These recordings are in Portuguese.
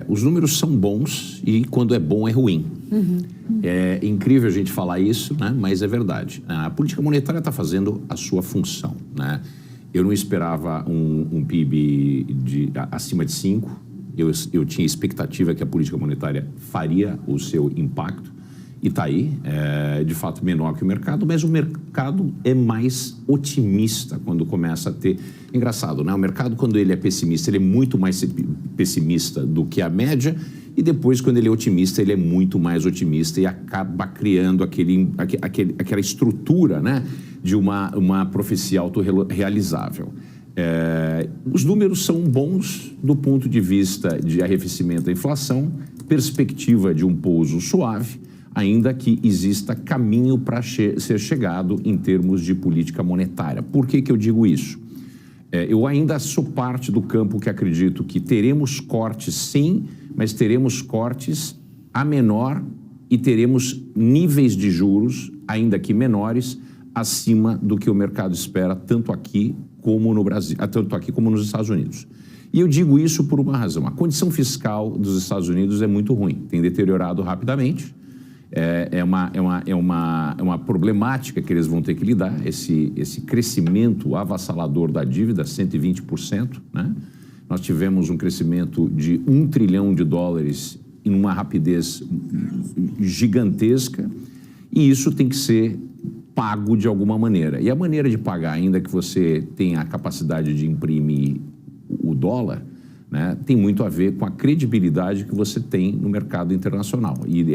Os números são bons e quando é bom é ruim. É incrível a gente falar isso, né? Mas é verdade. A política monetária está fazendo a sua função, né? Eu não esperava um PIB acima de 5. Eu tinha expectativa que a política monetária faria o seu impacto. E está aí, de fato, menor que o mercado, mas o mercado é mais otimista quando começa a ter... Engraçado, né? O mercado, quando ele é pessimista, ele é muito mais pessimista do que a média, e depois, quando ele é otimista, ele é muito mais otimista e acaba criando aquela estrutura, né, de uma profecia autorrealizável. Os números são bons do ponto de vista de arrefecimento da inflação, perspectiva de um pouso suave, ainda que exista caminho para ser chegado em termos de política monetária. Por que eu digo isso? Eu ainda sou parte do campo que acredito que teremos cortes sim, mas teremos cortes a menor e teremos níveis de juros, ainda que menores, acima do que o mercado espera, tanto aqui como no Brasil, tanto aqui como nos Estados Unidos. E eu digo isso por uma razão. A condição fiscal dos Estados Unidos é muito ruim, tem deteriorado rapidamente. É uma problemática que eles vão ter que lidar, esse crescimento avassalador da dívida, 120%, né? Nós tivemos um crescimento de $1 trilhão em uma rapidez gigantesca, e isso tem que ser pago de alguma maneira. E a maneira de pagar, ainda que você tenha a capacidade de imprimir o dólar, né, tem muito a ver com a credibilidade que você tem no mercado internacional. E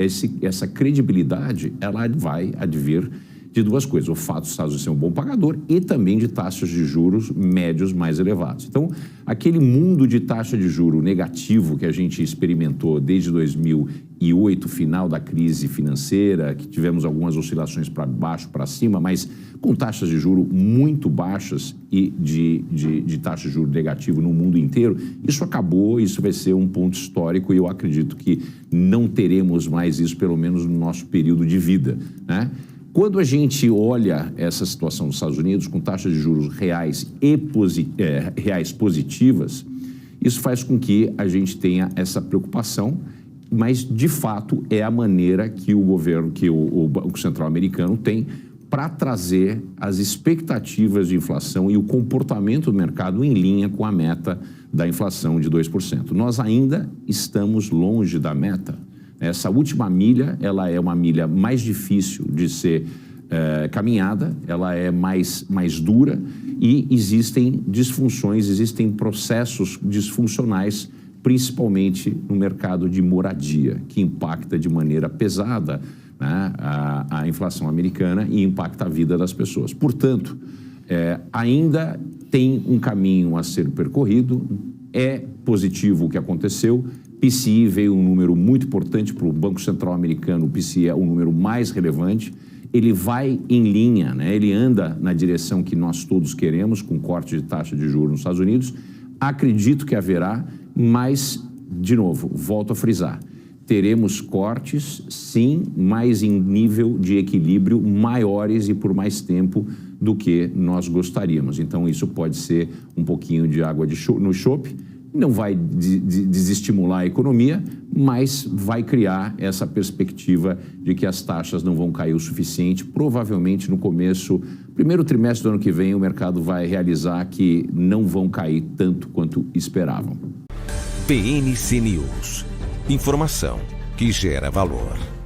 essa credibilidade, ela vai advir de duas coisas: o fato dos Estados Unidos ser um bom pagador e também de taxas de juros médios mais elevados. Então, aquele mundo de taxa de juro negativo que a gente experimentou desde 2008, final da crise financeira, que tivemos algumas oscilações para baixo, para cima, mas com taxas de juro muito baixas e de taxa de juro negativo no mundo inteiro, isso acabou, isso vai ser um ponto histórico, e eu acredito que não teremos mais isso, pelo menos no nosso período de vida, né? Quando a gente olha essa situação dos Estados Unidos com taxas de juros reais reais positivas, isso faz com que a gente tenha essa preocupação, mas de fato é a maneira que o governo, que o Banco Central americano tem para trazer as expectativas de inflação e o comportamento do mercado em linha com a meta da inflação de 2%. Nós ainda estamos longe da meta. Essa última milha, ela é uma milha mais difícil de ser caminhada, ela é mais dura, e existem disfunções, existem processos disfuncionais, principalmente no mercado de moradia, que impacta de maneira pesada, né, a inflação americana e impacta a vida das pessoas. Portanto, ainda tem um caminho a ser percorrido. É positivo o que aconteceu. PCI veio um número muito importante para o Banco Central americano. O PCI é o número mais relevante. Ele vai em linha, né? Ele anda na direção que nós todos queremos, com corte de taxa de juros nos Estados Unidos. Acredito que haverá, mas, de novo, volto a frisar, teremos cortes, sim, mas em nível de equilíbrio maiores e por mais tempo do que nós gostaríamos. Então, isso pode ser um pouquinho de água no chope. Não vai desestimular a economia, mas vai criar essa perspectiva de que as taxas não vão cair o suficiente. Provavelmente no primeiro trimestre do ano que vem, o mercado vai realizar que não vão cair tanto quanto esperavam. PNC News. Informação que gera valor.